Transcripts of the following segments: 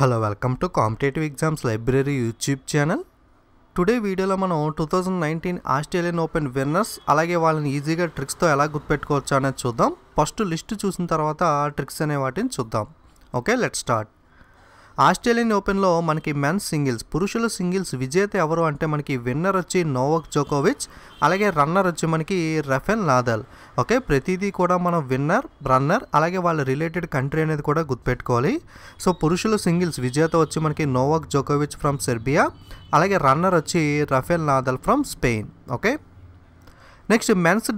Hello welcome to competitive exams library YouTube channel. Today వీడియోలో మనం 2019 Australian open winners అలాగే వాళ్ళని ఈజీగా ట్రిక్స్తో ఎలా గుర్తుపెట్టుకోవచ్చు అనేది చూద్దాం. ఫస్ట్ లిస్ట్ చూసిన తర్వాత ట్రిక్స్ అనే వాటిని చూద్దాం. Okay, let's start. ఆస్ట్రేలియన్ ఓపెన్లో మనకి మెన్స్ సింగిల్స్ పురుషుల సింగిల్స్ విజేత ఎవరు అంటే మనకి విన్నర్ వచ్చి నోవాక్ జోకోవిచ్, అలాగే రన్నర్ వచ్చి మనకి రఫెల్ నాదల్. ఓకే, ప్రతిదీ కూడా మనం విన్నర్, రన్నర్ అలాగే వాళ్ళ రిలేటెడ్ కంట్రీ అనేది కూడా గుర్తుపెట్టుకోవాలి. సో పురుషుల సింగిల్స్ విజేత వచ్చి మనకి నోవాక్ జోకోవిచ్ ఫ్రమ్ సెర్బియా, అలాగే రన్నర్ వచ్చి Rafael Nadal from Spain. Okay, next men's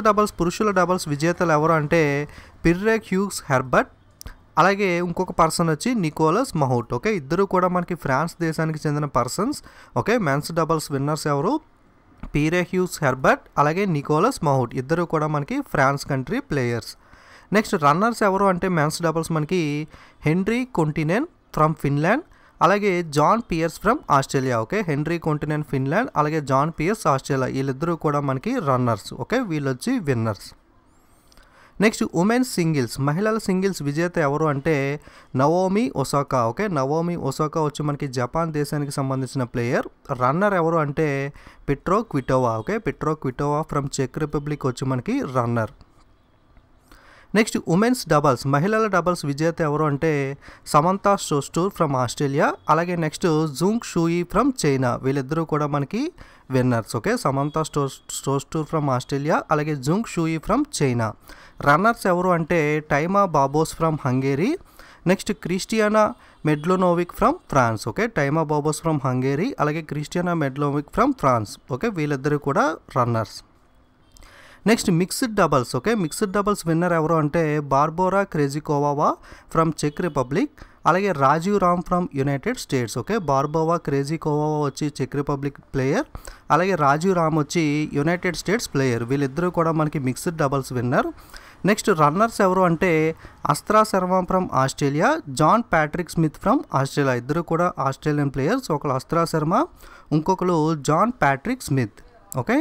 doubles పురుషుల డబల్స్ విజేతలు ఎవరు అంటే పిర్రే హ్యూగ్స్ హెర్బర్ట్, అలాగే ఇంకొక పర్సన్ వచ్చి నికోలస్ మహౌట్. ఓకే, ఇద్దరు కూడా మనకి ఫ్రాన్స్ దేశానికి చెందిన persons. Okay, men's doubles winners ఎవరు పిర్రే హ్యూగ్స్ హెర్బర్ట్ అలాగే నికోలస్ మహౌట్, ఇద్దరు కూడా మనకి France country players. Next runners ఎవరు అంటే మెన్స్ డబల్స్ మనకి హెన్రీ కొంటినెన్ ఫ్రమ్ ఫిన్లాండ్, అలాగే John Peers from Australia. Okay, Henry Kontinen Finland అలాగే జాన్ పియర్స్ ఆస్ట్రేలియా, వీళ్ళిద్దరూ కూడా మనకి రన్నర్స్. ఓకే, వీళ్ళు వచ్చి విన్నర్స్. నెక్స్ట్ ఉమెన్స్ సింగిల్స్ మహిళల సింగిల్స్ విజేత ఎవరు అంటే Naomi Osaka. Okay, Naomi Osaka వచ్చి మనకి జపాన్ దేశానికి సంబంధించిన ప్లేయర్. రన్నర్ ఎవరు అంటే Petra Kvitova. Okay, Petra Kvitova from చెక్ రిపబ్లిక్ వచ్చి మనకి రన్నర్. నెక్స్ట్ ఉమెన్స్ డబల్స్ మహిళల డబల్స్ విజేత ఎవరు అంటే సమంతా స్టోస్టూర్ ఫ్రమ్ ఆస్ట్రేలియా, అలాగే next Zhang Shuai from China, వీళ్ళిద్దరూ కూడా మనకి winners. Okay, Samantha Stosur from Australia అలాగే Zhang Shuai from China. Runners ఎవరు అంటే Timea Babos from Hungary, next Kristina Mladenovic from France. Okay, Timea Babos from Hungary అలాగే Kristina Mladenovic from France. Okay, వీళ్ళిద్దరూ కూడా runners. Next mixed doubles. Okay, mixed doubles winner ఎవరు అంటే Barbora క్రేజికోవా from చెక్ Republic, అలాగే Rajeev Ram from United States. Okay, Barbora Krejcikova వచ్చి చెక్ republic player, అలాగే రాజీవ్ రామ్ వచ్చి యునైటెడ్ స్టేట్స్ ప్లేయర్, వీళ్ళిద్దరూ కూడా మనకి mixed doubles winner. Next runners ఎవరు అంటే Astra Sharma from Australia, John Patrick Smith from Australia, ఇద్దరు కూడా ఆస్ట్రేలియన్ ప్లేయర్స్. ఒకరు అస్త్రా శర్మ, ఇంకొకరు John Patrick Smith. Okay,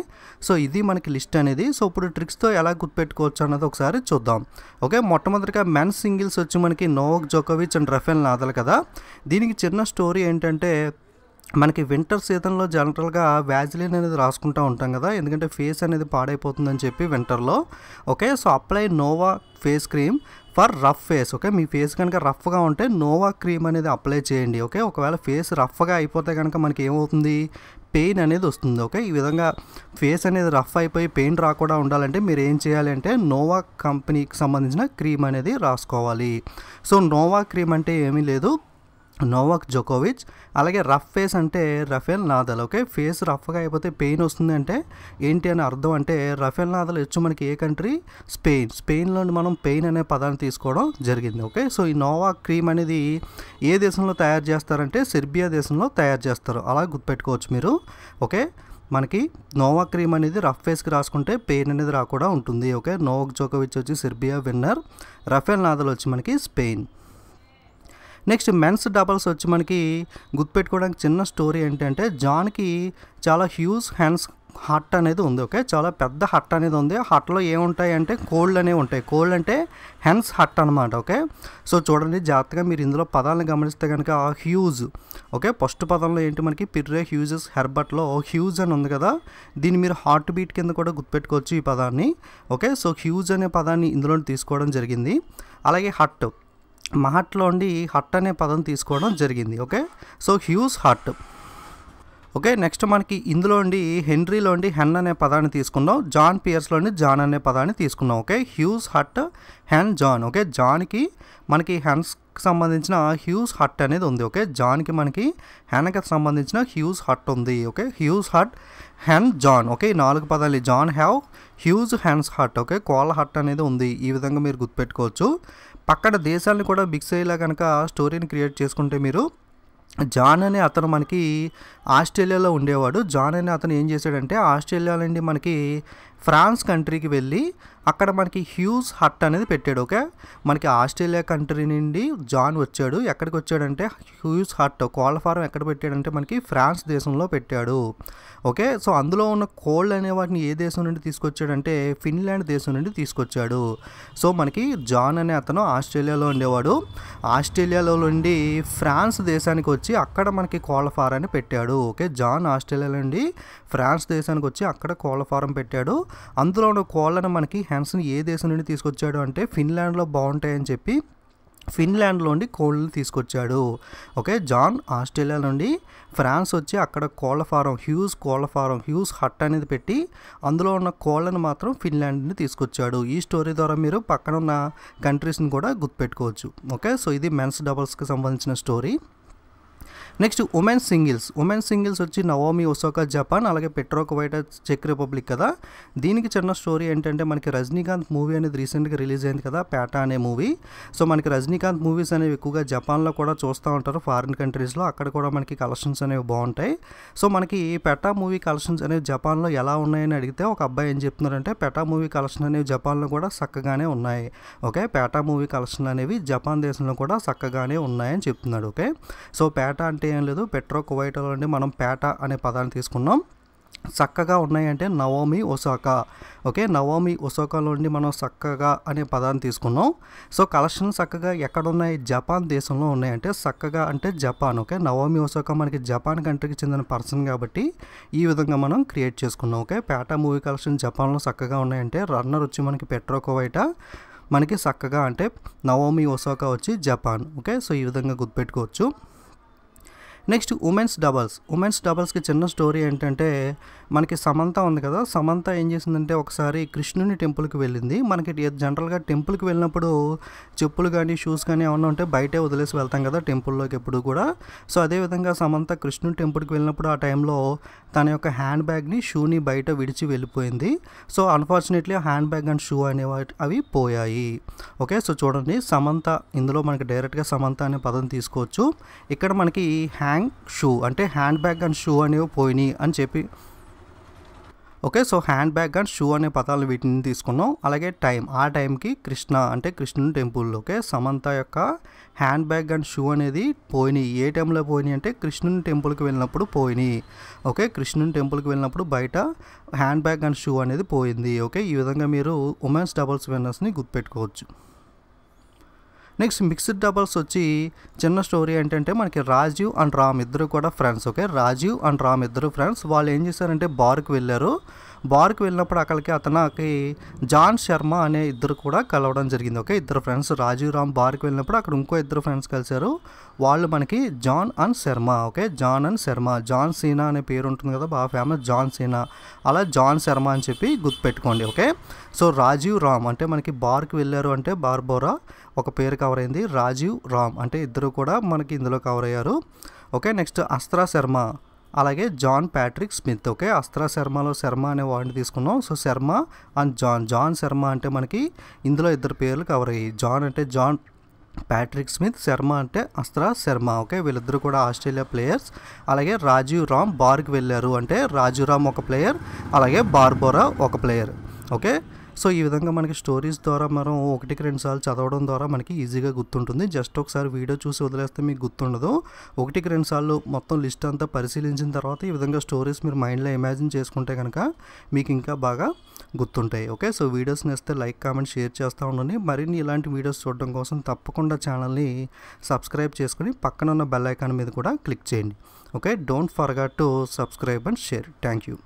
so ఇది మనకి లిస్ట్ అనేది. సో ఇప్పుడు ట్రిక్స్తో ఎలా గుర్తుపెట్టుకోవచ్చు అన్నది ఒకసారి చూద్దాం. ఓకే, మొట్టమొదటిగా మెన్స్ సింగిల్స్ వచ్చి మనకి నోవాక్ జోకోవిచ్ అండ్ రఫెల్ నాదల్ కదా. దీనికి చిన్న స్టోరీ ఏంటంటే మనకి వింటర్ సీజన్లో జనరల్గా వ్యాజిలిన్ అనేది రాసుకుంటూ ఉంటాం కదా, ఎందుకంటే ఫేస్ అనేది పాడైపోతుందని చెప్పి వింటర్లో. Okay, so apply Nova face cream for rough face. Okay, మీ ఫేస్ కనుక రఫ్గా ఉంటే నోవా క్రీమ్ అనేది అప్లై చేయండి. ఓకే, ఒకవేళ ఫేస్ రఫ్గా అయిపోతే కనుక మనకి ఏమవుతుంది, పెయిన్ అనేది వస్తుంది. ఓకే, ఈ విధంగా ఫేస్ అనేది రఫ్ అయిపోయి పెయిన్ రాకుండా ఉండాలంటే మీరు ఏం చేయాలి అంటే నోవా కంపెనీకి సంబంధించిన క్రీమ్ అనేది రాసుకోవాలి. సో నోవా క్రీమ్ అంటే ఏమీ లేదు, నోవాక్ జోకోవిచ్, అలాగే రఫ్ ఫేస్ అంటే రఫెల్ నాదల్. ఓకే, ఫేస్ రఫ్గా అయిపోతే పెయిన్ వస్తుంది అంటే ఏంటి అని అర్థం అంటే రఫెల్ నాదల్ వచ్చి మనకి ఏ కంట్రీ, స్పెయిన్లో మనం పెయిన్ అనే పదాన్ని తీసుకోవడం జరిగింది. ఓకే, సో ఈ నోవా క్రీమ్ అనేది ఏ దేశంలో తయారు చేస్తారంటే సెర్బియా దేశంలో తయారు చేస్తారు, అలా గుర్తుపెట్టుకోవచ్చు మీరు. ఓకే, మనకి నోవా క్రీమ్ అనేది రఫ్ ఫేస్కి రాసుకుంటే పెయిన్ అనేది రాకుండా ఉంటుంది. ఓకే, నోవాక్ జోకోవిచ్ వచ్చి సెర్బియా విన్నర్, రఫెల్ నాదల్ వచ్చి మనకి స్పెయిన్. నెక్స్ట్ మెన్స్ డబల్స్ వచ్చి మనకి గుర్తుపెట్టుకోవడానికి చిన్న స్టోరీ ఏంటంటే జాన్కి చాలా హ్యూజ్ హ్యాండ్స్ హట్ అనేది ఉంది. ఓకే, చాలా పెద్ద హట్ అనేది ఉంది. హట్లో ఏముంటాయి అంటే కోల్డ్ అనేవి ఉంటాయి. కోల్డ్ అంటే హెన్స్ హట్ అనమాట. ఓకే, సో చూడండి జాగ్రత్తగా మీరు ఇందులో పదాలను గమనిస్తే కనుక హ్యూజ్. ఓకే, ఫస్ట్ పదంలో ఏంటి మనకి పిర్రే హ్యూజెస్ హెర్బర్ట్లో హ్యూజ్ అని ఉంది కదా, దీన్ని మీరు హార్ట్ బీట్ కింద కూడా గుర్తుపెట్టుకోవచ్చు ఈ పదాన్ని. ఓకే, సో హ్యూజ్ అనే పదాన్ని ఇందులో తీసుకోవడం జరిగింది. అలాగే హట్, మహట్లో ఉండి హట్ అనే పదం తీసుకోవడం జరిగింది. Okay, so huge hut. Okay, next మనకి ఇందులోండి హెన్రీలోండి హెన్ అనే పదాన్ని తీసుకున్నాం, జాన్ పియర్స్లోండి జాన్ అనే పదాన్ని తీసుకున్నాం. Okay, huge hut hen John. Okay, జాన్కి మనకి హెన్స్కి సంబంధించిన హ్యూజ్ హట్ అనేది ఉంది. ఓకే, జాన్కి మనకి హెన్కి సంబంధించిన హ్యూజ్ హట్ ఉంది. Okay, huge hut hen John. Okay, ఈ 4 పదాలు John have huge hens hut. Okay, కోళ్ళ హట్ అనేది ఉంది. ఈ విధంగా మీరు గుర్తుపెట్టుకోవచ్చు. పక్కన దేశాలను కూడా మిక్స్ అయ్యేలా కనుక స్టోరీని క్రియేట్ చేసుకుంటే మీరు జాన్ అనే అతను మనకి ఆస్ట్రేలియాలో ఉండేవాడు. జాన్ అనే అతను ఏం చేశాడంటే ఆస్ట్రేలియా నుండి మనకి ఫ్రాన్స్ కంట్రీకి వెళ్ళి అక్కడ మనకి హ్యూజ్ హట్ అనేది పెట్టాడు. ఓకే, మనకి ఆస్ట్రేలియా కంట్రీ నుండి జాన్ వచ్చాడు. ఎక్కడికి వచ్చాడంటే హ్యూజ్ హట్ కోళ్ళ ఫారం ఎక్కడ పెట్టాడంటే మనకి ఫ్రాన్స్ దేశంలో పెట్టాడు. ఓకే, సో అందులో ఉన్న కోళ్ళు అనే వాటిని ఏ దేశం నుండి తీసుకొచ్చాడంటే ఫిన్లాండ్ దేశం నుండి తీసుకొచ్చాడు. సో మనకి జాన్ అనే అతను ఆస్ట్రేలియాలో ఉండేవాడు. ఆస్ట్రేలియాలో నుండి ఫ్రాన్స్ దేశానికి వచ్చి అక్కడ మనకి కోళ్ళ ఫారాన్ని పెట్టాడు. ఓకే, జాన్ ఆస్ట్రేలియా నుండి ఫ్రాన్స్ దేశానికి వచ్చి అక్కడ కోళ్ళ ఫారం పెట్టాడు. అందులో ఉన్న కోళ్ళను మనకి హ్యాన్సన్ ఏ దేశం నుండి తీసుకొచ్చాడు అంటే ఫిన్లాండ్లో బాగుంటాయని చెప్పి ఫిన్లాండ్లో నుండి కోళ్ళని తీసుకొచ్చాడు. ఓకే, జాన్ ఆస్ట్రేలియా నుండి ఫ్రాన్స్ వచ్చి అక్కడ కోళ్ళ ఫారం హ్యూజ్ హట్ అనేది పెట్టి అందులో ఉన్న కోళ్ళను మాత్రం ఫిన్లాండ్ నుండి తీసుకొచ్చాడు. ఈ స్టోరీ ద్వారా మీరు పక్కన ఉన్న కంట్రీస్ని కూడా గుర్తుపెట్టుకోవచ్చు. ఓకే, సో ఇది మెన్స్ డబుల్స్కి సంబంధించిన స్టోరీ. నెక్స్ట్ ఉమెన్స్ సింగిల్స్ వచ్చి నవోమి ఒసాకా జపాన్, అలాగే పెట్రో కువైటా చెక్ రిపబ్లిక్ కదా. దీనికి చిన్న స్టోరీ ఏంటంటే మనకి రజనీకాంత్ మూవీ అనేది రీసెంట్గా రిలీజ్ అయింది కదా, పేటా అనే మూవీ. సో మనకి రజనీకాంత్ మూవీస్ అనేవి ఎక్కువగా జపాన్లో కూడా చూస్తూ ఉంటారు, ఫారిన్ కంట్రీస్లో. అక్కడ కూడా మనకి కలెక్షన్స్ అనేవి బాగుంటాయి. సో మనకి పెటా మూవీ కలెక్షన్స్ అనేవి జపాన్లో ఎలా ఉన్నాయని అడిగితే ఒక అబ్బాయి ఏం చెప్తున్నారంటే పెటా మూవీ కలెక్షన్ అనేవి జపాన్లో కూడా చక్కగానే ఉన్నాయి. ఓకే, పేటా మూవీ కలెక్షన్ అనేవి జపాన్ దేశంలో కూడా చక్కగానే ఉన్నాయని చెప్తున్నాడు. ఓకే, సో పేటా అంటే ఏం లేదు, పెట్రో కువైటాలో నుండి మనం పేటా అనే పదాన్ని తీసుకున్నాం. చక్కగా ఉన్నాయంటే నవోమి ఒసాకా. ఓకే, నవోమి ఒసాకాలో నుండి మనం చక్కగా అనే పదాన్ని తీసుకున్నాం. సో కలెక్షన్ చక్కగా ఎక్కడ ఉన్నాయి, జపాన్ దేశంలో ఉన్నాయంటే చక్కగా అంటే జపాన్. ఓకే, నవోమి ఒసాకా మనకి జపాన్ కంట్రీకి చెందిన పర్సన్ కాబట్టి ఈ విధంగా మనం క్రియేట్ చేసుకున్నాం. ఓకే, పేటా మూవీ కలెక్షన్ జపాన్లో చక్కగా ఉన్నాయంటే రన్నర్ వచ్చి మనకి పెట్రో కువైటా, మనకి చక్కగా అంటే నవోమి ఒసాకా వచ్చి జపాన్. ఓకే, సో ఈ విధంగా గుర్తుపెట్టుకోవచ్చు. నెక్స్ట్ ఉమెన్స్ డబల్స్కి చిన్న స్టోరీ ఏంటంటే మనకి సమంత ఉంది కదా, సమంత ఏం చేసిందంటే ఒకసారి కృష్ణుని టెంపుల్కి వెళ్ళింది. మనకి జనరల్గా టెంపుల్కి వెళ్ళినప్పుడు చెప్పులు కానీ షూస్ కానీ ఏమన్నా ఉంటే బయటే వదిలేసి వెళ్తాం కదా టెంపుల్లోకి ఎప్పుడు కూడా. సో అదేవిధంగా సమంత కృష్ణుని టెంపుల్కి వెళ్ళినప్పుడు ఆ టైంలో తన యొక్క హ్యాండ్ బ్యాగ్ని షూని బయట విడిచి వెళ్ళిపోయింది. So unfortunately hand bag and shoe అనేవి అవి పోయాయి. ఓకే, సో చూడండి సమంత, ఇందులో మనకి డైరెక్ట్గా సమంత అనే పదం తీసుకోవచ్చు. ఇక్కడ మనకి షూ అంటే హ్యాండ్ బ్యాగ్ అండ్ షూ అనేవి పోయినాయి అని చెప్పి. Okay, so hand bag and shoe అనే పదాలు వీటిని తీసుకున్నాం. అలాగే టైం, ఆ టైంకి కృష్ణ అంటే కృష్ణుని టెంపుల్. ఓకే, సమంత యొక్క హ్యాండ్ బ్యాగ్ అండ్ షూ అనేది పోయినాయి. ఏ టైంలో పోయినాయి అంటే కృష్ణుని టెంపుల్కి వెళ్ళినప్పుడు పోయినాయి. ఓకే, కృష్ణుని టెంపుల్కి వెళ్ళినప్పుడు బయట హ్యాండ్ బ్యాగ్ అండ్ షూ అనేది పోయింది. ఓకే, ఈ విధంగా మీరు ఉమెన్స్ డబుల్స్ విన్నర్స్ని గుర్తుపెట్టుకోవచ్చు. నెక్స్ట్ మిక్స్డ్ డబుల్స్ వచ్చి చిన్న స్టోరీ ఏంటంటే మనకి రాజీవ్ అండ్ రామ్ ఇద్దరు కూడా friends. Okay, Rajiv and Ram ఇద్దరు ఫ్రెండ్స్. వాళ్ళు ఏం చేశారంటే బార్కి వెళ్ళారు. బార్కి వెళ్ళినప్పుడు అతనికి జాన్ శర్మ అనే ఇద్దరు కూడా కలవడం జరిగింది. ఓకే, ఇద్దరు ఫ్రెండ్స్ రాజీవ్ రామ్ బార్కి వెళ్ళినప్పుడు అక్కడ ఇంకో ఇద్దరు ఫ్రెండ్స్ కలిశారు. వాళ్ళు మనకి John and Sharma. Okay, John and Sharma, John Cena అనే పేరు ఉంటుంది కదా బాగా ఫేమస్, జాన్ సీనా, అలా జాన్ శర్మ అని చెప్పి గుర్తుపెట్టుకోండి. ఓకే, సో రాజీవ్ రామ్ అంటే మనకి బార్కి వెళ్ళారు అంటే బార్బోరా ఒక పేరు కవర్ అయింది, రాజీవ్ రామ్ అంటే ఇద్దరు కూడా మనకి ఇందులో కవర్ అయ్యారు. ఓకే, నెక్స్ట్ అస్త్రా శర్మ, అలాగే John Patrick Smith. Okay, Astra శర్మలో శర్మ అనే వాడిని తీసుకున్నాం. So Sharma and John Sharma అంటే మనకి ఇందులో ఇద్దరు పేర్లు కవర్ అయ్యాయి. జాన్ అంటే జాన్ ప్యాట్రిక్ స్మిత్, శర్మ అంటే అస్త్రా శర్మ. ఓకే, వీళ్ళిద్దరు కూడా ఆస్ట్రేలియా ప్లేయర్స్. అలాగే రాజీవ్ రామ్ బార్కి వెళ్ళారు అంటే రాజీవ్ రామ్ ఒక ప్లేయర్, అలాగే బార్బోరా ఒక ప్లేయర్. ఓకే, సో ఈ విధంగా మనకి స్టోరీస్ ద్వారా మనం 1-2 సార్లు చదవడం ద్వారా మనకి ఈజీగా గుర్తుంటుంది. జస్ట్ ఒకసారి వీడియో చూసి వదిలేస్తే మీకు గుర్తుండదు. 1-2 సార్లు మొత్తం లిస్ట్ అంతా పరిశీలించిన తర్వాత ఈ విధంగా స్టోరీస్ మీరు మైండ్లో ఇమాజిన్ చేసుకుంటే కనుక మీకు ఇంకా బాగా గుర్తుంటాయి. ఓకే, సో వీడియోస్ నేస్తే లైక్, కామెంట్, షేర్ చేస్తూ ఉండండి. మరిన్ని ఇలాంటి వీడియోస్ చూడడం కోసం తప్పకుండా ఛానల్ని సబ్స్క్రైబ్ చేసుకుని పక్కన ఉన్న బెల్ ఐకాన్ మీద కూడా క్లిక్ చేయండి. Okay, don't forget to subscribe and share. Thank you.